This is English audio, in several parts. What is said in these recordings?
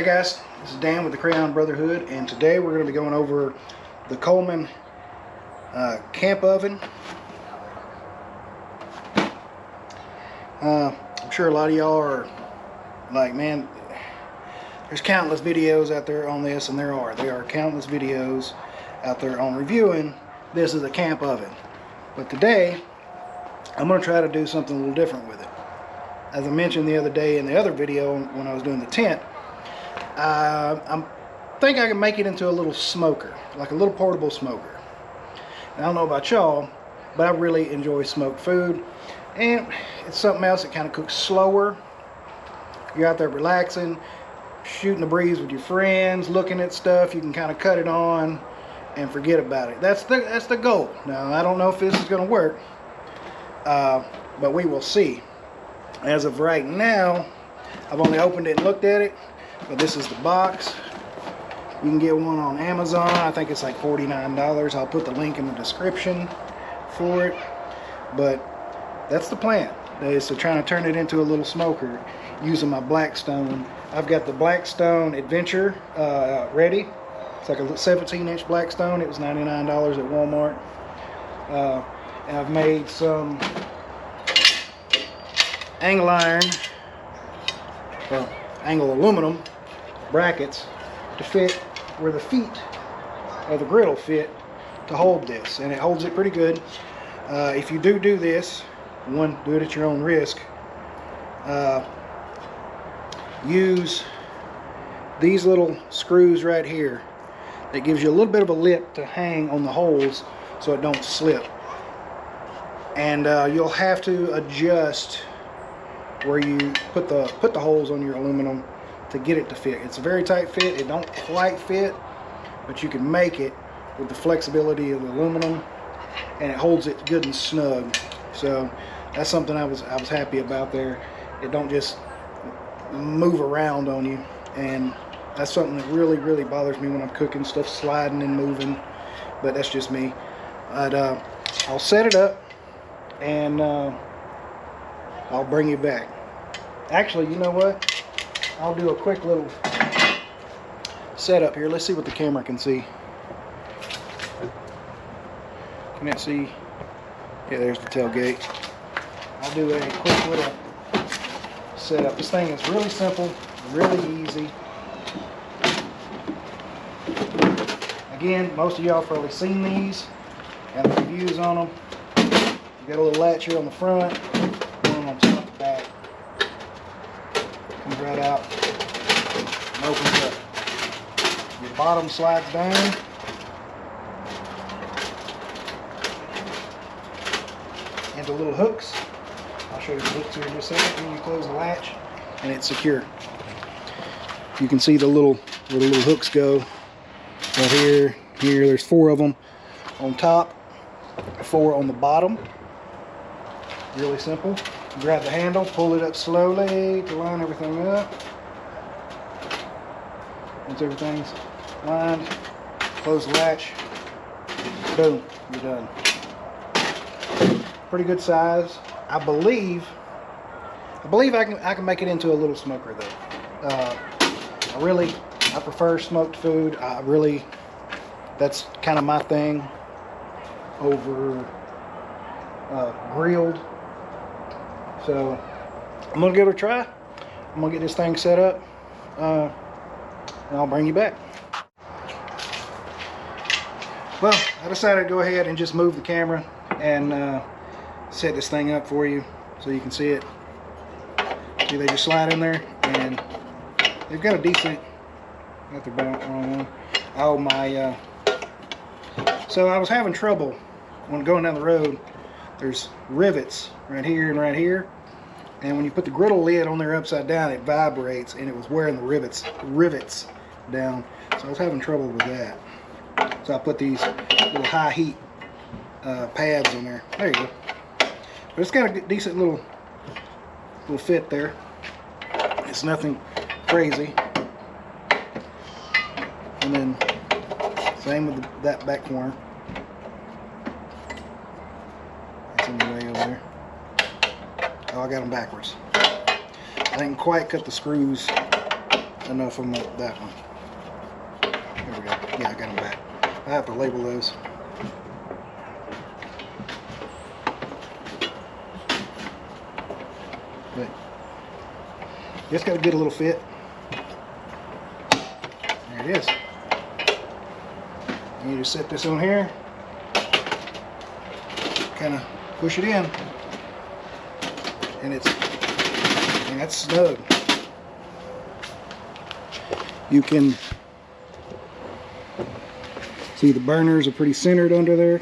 Hey guys, this is Dan with the Crayon Brotherhood, and today we're going to be going over the Coleman camp oven. I'm sure a lot of y'all are like, man, there's countless videos out there on this, and there are countless videos out there on reviewing this as a camp oven. But today, I'm going to try to do something a little different with it. As I mentioned the other day in the other video when I was doing the tent, I think I can make it into a little smoker, like a little portable smoker. And I don't know about y'all, but I really enjoy smoked food, and it's something else that kind of cooks slower. You're out there relaxing, shooting the breeze with your friends, looking at stuff. You can kind of cut it on and forget about it. That's the goal. Now, I don't know if this is going to work, but we will see. As of right now, I've only opened it and looked at it. But this is the box. You can get one on Amazon. I think it's like $49. I'll put the link in the description for it. But that's the plan. Is to try to turn it into a little smoker using my Blackstone. I've got the Blackstone Adventure ready. It's like a 17-inch Blackstone. It was $99 at Walmart. And I've made some angle iron, well, angle aluminum brackets to fit where the feet of the griddle fit to hold this, and it holds it pretty good. If you do this, one, do it at your own risk. Use these little screws right here that gives you a little bit of a lip to hang on the holes so it don't slip, and you'll have to adjust where you put the holes on your aluminum to get it to fit. It's a very tight fit. It don't quite fit, but you can make it with the flexibility of the aluminum, and it holds it good and snug. So that's something I was happy about there. It don't just move around on you, and that's something that really bothers me when I'm cooking, stuff sliding and moving. But that's just me. But I'll set it up, and I'll bring you back. Actually, you know what? I'll do a quick little setup here. Let's see what the camera can see. Can it see? Yeah, there's the tailgate. I'll do a quick little setup. This thing is really simple, really easy. Again, most of y'all have probably seen these and the reviews on them. You got a little latch here on the front, one on the back. Comes right out and opens up. Your bottom slides down. Into little hooks. I'll show you the hooks here in just a second. Then you close the latch and it's secure. You can see the little where the little hooks go. Right here, there's 4 of them on top, 4 on the bottom. Really simple. Grab the handle, pull it up slowly to line everything up. Once everything's lined, close the latch, boom, you're done. Pretty good size. I believe I can make it into a little smoker though. I prefer smoked food. That's kind of my thing over grilled. So I'm gonna give it a try. I'm gonna get this thing set up, and I'll bring you back. Well, I decided to go ahead and just move the camera and set this thing up for you so you can see it. See, they just slide in there, and they've got a decent. Got their wrong one. Oh my! So I was having trouble when going down the road. There's rivets right here and right here, and when you put the griddle lid on there upside down, it vibrates, and it was wearing the rivets down. So I was having trouble with that. So I put these little high heat pads on there. There you go. But it's got a decent little fit there. It's nothing crazy. And then same with that back corner. That's in the way over there. Oh, I got them backwards. I didn't quite cut the screws enough on that one. There we go. Yeah, I got them back. I have to label those. But it's got a good little fit. There it is. And you just set this on here, kind of push it in, and that's snug. You can see the burners are pretty centered under there.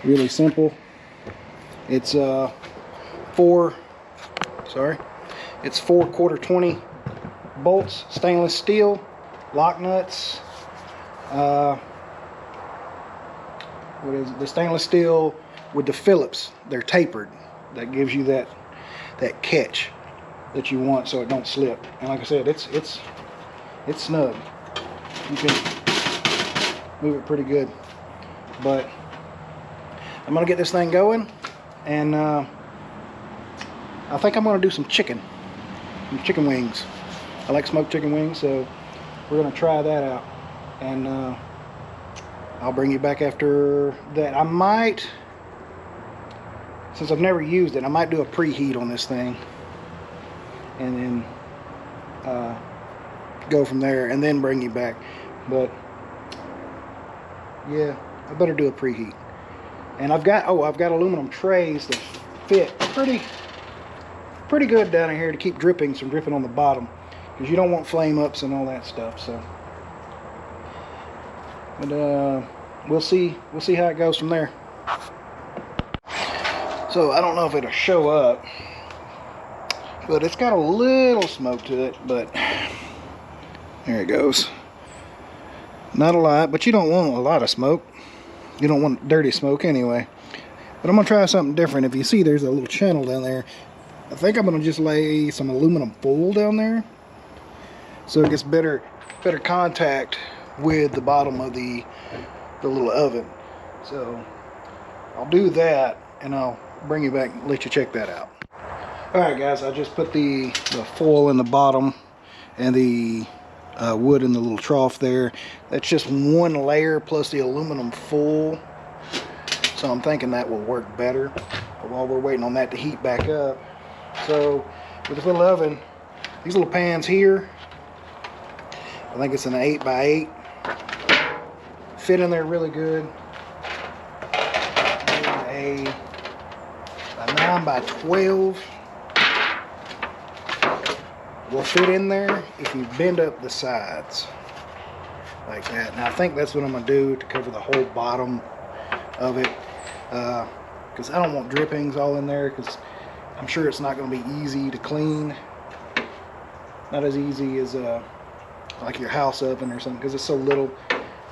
Really simple. It's four 1/4-20 bolts, stainless steel, lock nuts. What is it? The stainless steel with the Phillips. They're tapered. That gives you that catch that you want, so it don't slip. And like I said, it's snug. You can move it pretty good. But I'm gonna get this thing going, and I think I'm gonna do some chicken wings. I like smoked chicken wings, so we're gonna try that out, and I'll bring you back after that. I might, since I've never used it, I might do a preheat on this thing, and then go from there, and then bring you back. But yeah, I better do a preheat. And I've got aluminum trays that fit pretty good down in here to keep drippings from dripping on the bottom, because you don't want flame ups and all that stuff. So, but we'll see how it goes from there. So I don't know if it'll show up, but it's got a little smoke to it. But there it goes. Not a lot, but you don't want a lot of smoke. You don't want dirty smoke anyway. But I'm gonna try something different. If you see, there's a little channel down there. I think I'm gonna just lay some aluminum foil down there, so it gets better contact with the bottom of the little oven. So I'll do that, and I'll bring you back and let you check that out. Alright guys, I just put the foil in the bottom and the wood in the little trough there. That's just one layer plus the aluminum foil, so I'm thinking that will work better while we're waiting on that to heat back up. So with this little oven, these little pans here, I think it's an 8x8, fit in there really good. And a 9x12 will fit in there if you bend up the sides like that. Now I think that's what I'm gonna do to cover the whole bottom of it, because I don't want drippings all in there, because I'm sure it's not going to be easy to clean. Not as easy as like your house oven or something, because it's so little.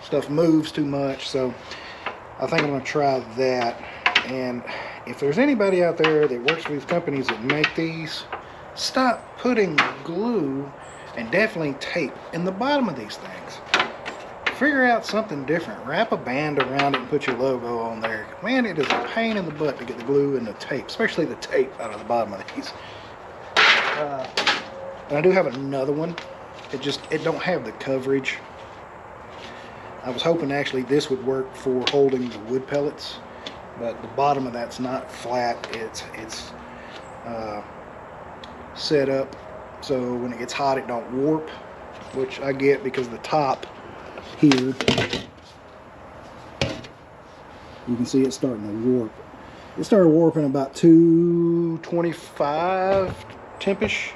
Stuff moves too much. So I think I'm going to try that. And if there's anybody out there that works for these companies that make these, stop putting glue and definitely tape in the bottom of these things. Figure out something different. Wrap a band around it and put your logo on there. Man, it is a pain in the butt to get the glue and the tape, especially the tape, out of the bottom of these. And I do have another one. It don't have the coverage. I was hoping actually this would work for holding the wood pellets, but the bottom of that's not flat. It's set up so when it gets hot it don't warp, which I get because the top here, you can see it's starting to warp. It started warping about 225 tempish.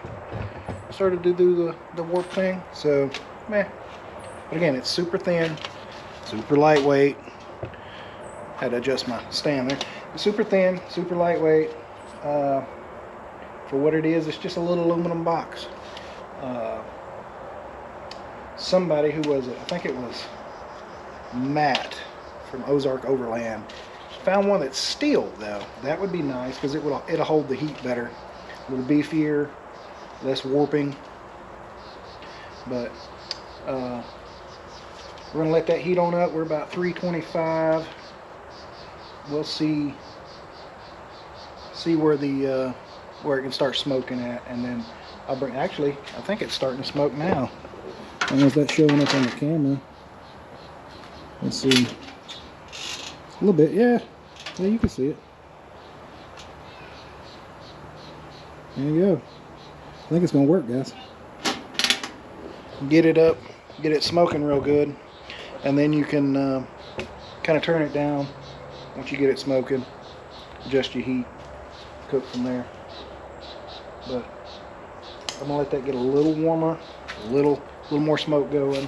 Started to do the warp thing. So, meh. But again, it's super thin, super lightweight. Had to adjust my stand there. It's super thin, super lightweight. For what it is, it's just a little aluminum box. Somebody, who was it? I think it was Matt from Ozark Overland, found one that's steel though. That would be nice because it'll hold the heat better. A little beefier, less warping. But we're gonna let that heat on up. We're about 325. We'll see where the where it can start smoking at, and then I'll bring, actually, I think it's starting to smoke now. I don't know if that's showing up on the camera. Let's see. A little bit, yeah. Yeah, you can see it. There you go. I think it's gonna work, guys. Get it up, get it smoking real good, and then you can kind of turn it down once you get it smoking. Adjust your heat, cook from there. But I'm gonna let that get a little warmer, a little more smoke going,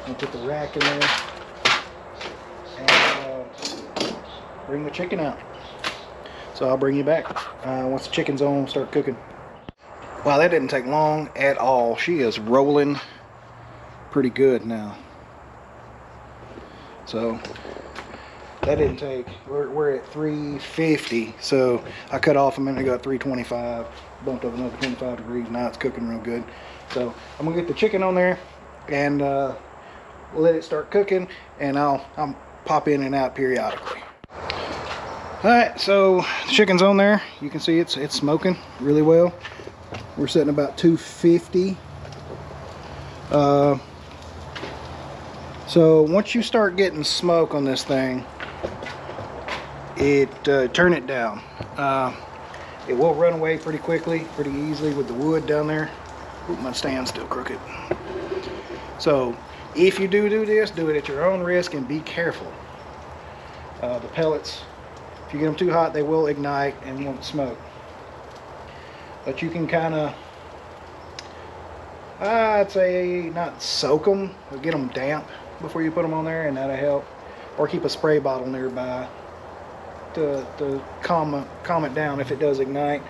and put the rack in there, and bring the chicken out. So I'll bring you back once the chicken's on, start cooking. Wow, that didn't take long at all. She is rolling pretty good now. So that didn't take, we're at 350, so I cut off a minute ago at 325, bumped up another 25 degrees. Now it's cooking real good. So I'm gonna get the chicken on there and let it start cooking, and I'll pop in and out periodically. All right, so the chicken's on there. You can see it's smoking really well. We're sitting about 250. So once you start getting smoke on this thing, turn it down. It will run away pretty quickly, pretty easily with the wood down there. Oop, my stand's still crooked. So if you do this, do it at your own risk and be careful. The pellets, if you get them too hot, they will ignite and won't smoke. But you can kind of, I'd say not soak them, but get them damp before you put them on there, and that'll help. Or keep a spray bottle nearby to calm it down if it does ignite.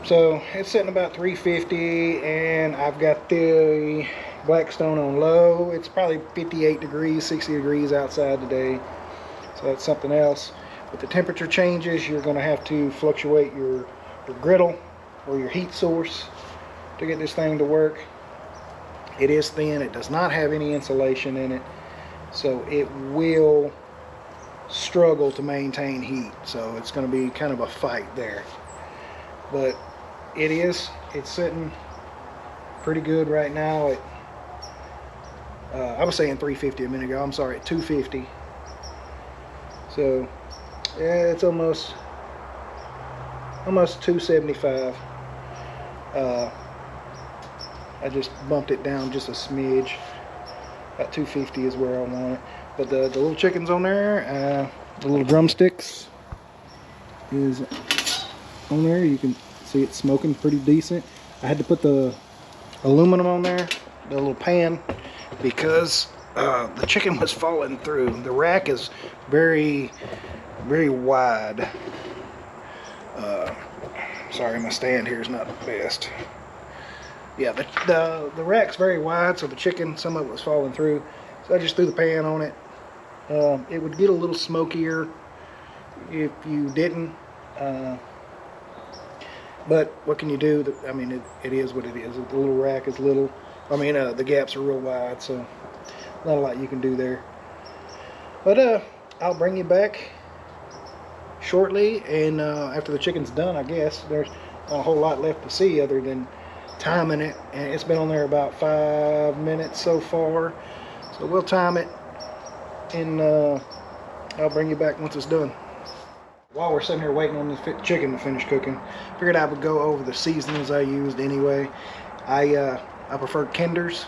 So it's sitting about 350, and I've got the Blackstone on low. It's probably 58 degrees, 60 degrees outside today. So that's something else. With the temperature changes, you're going to have to fluctuate your griddle or your heat source to get this thing to work. It is thin. It does not have any insulation in it, so it will struggle to maintain heat. So it's going to be kind of a fight there. But it's sitting pretty good right now. I was saying 350 a minute ago. I'm sorry, at 250. So yeah, it's almost 275. I just bumped it down just a smidge. About 250 is where I want it. But the little chicken's on there. The little drumsticks is on there. You can see it smoking pretty decent. I had to put the aluminum on there, the little pan, because the chicken was falling through. The rack is very, very wide. Sorry, my stand here is not the best. Yeah, the rack's very wide, so the chicken, some of it was falling through. So I just threw the pan on it. It would get a little smokier if you didn't. But what can you do? I mean, it is what it is. The little rack is little. I mean, the gaps are real wide, so not a lot you can do there. But I'll bring you back shortly, and after the chicken's done, I guess. There's not a whole lot left to see other than timing it, and it's been on there about 5 minutes so far. So we'll time it, and I'll bring you back once it's done. While we're sitting here waiting on the chicken to finish cooking, figured I would go over the seasonings I used anyway. I prefer Kinders,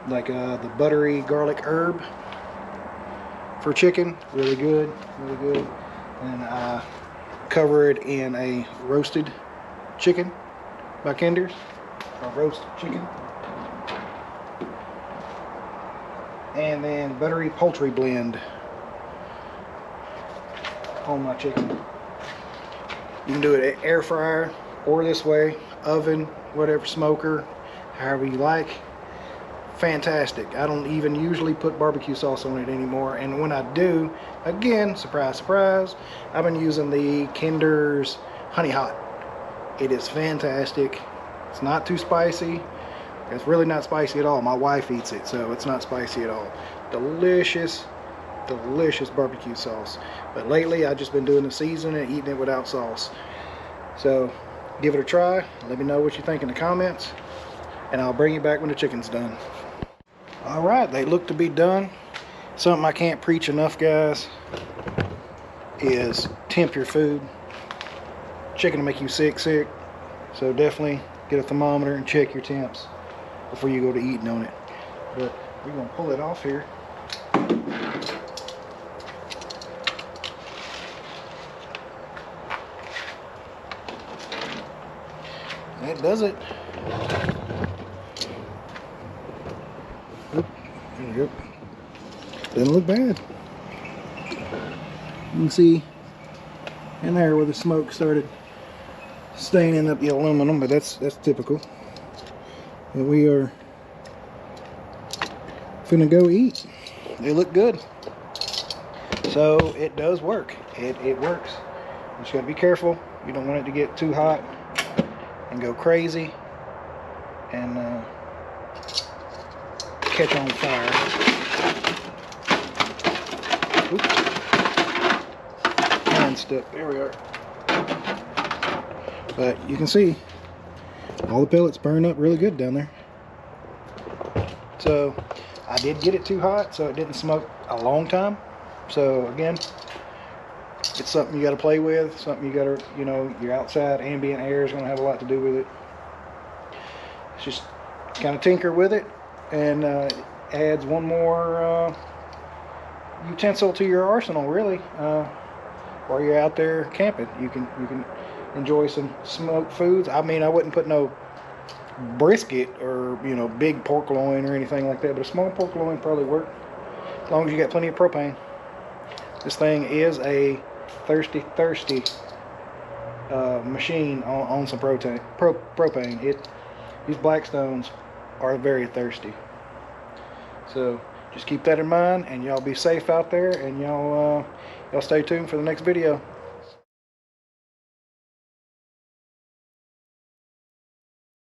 like the buttery garlic herb for chicken. Really good, really good. And I cover it in a roasted chicken by Kinders, or roast chicken. And then buttery poultry blend on my chicken. You can do it at air fryer or this way, oven, whatever, smoker, however you like. Fantastic. I don't even usually put barbecue sauce on it anymore, and when I do, again, surprise surprise, I've been using the Kinder's Honey Hot. It is fantastic. It's not too spicy. It's really not spicy at all. My wife eats it, so it's not spicy at all. Delicious, delicious barbecue sauce. But lately I've just been doing the seasoning and eating it without sauce. So Give it a try. Let me know what you think in the comments, and I'll bring you back when the chicken's done. All right, they look to be done. Something I can't preach enough, guys, is temp your food. Chicken will make you sick. So definitely get a thermometer and check your temps before you go to eating on it. But we're gonna pull it off here. That does it. Oop, there we go. Doesn't look bad. You can see in there where the smoke started staining up the aluminum, but that's typical. But we are finna go eat. They look good. So it does work. It works. You just gotta be careful. You don't want it to get too hot and go crazy and catch on fire. Oops. Hand stuck. There we are. But you can see all the pellets burn up really good down there. So I did get it too hot, so it didn't smoke a long time. So again, it's something you got to play with, something you got to, you know, your outside ambient air is going to have a lot to do with it. It's just kind of tinker with it, and adds one more utensil to your arsenal, really. While you're out there camping, you can enjoy some smoked foods. I mean, I wouldn't put no brisket or, you know, big pork loin or anything like that, but a small pork loin probably work as long as you got plenty of propane. This thing is a thirsty machine on some propane. These Blackstones are very thirsty. So just keep that in mind, and y'all be safe out there, and y'all stay tuned for the next video.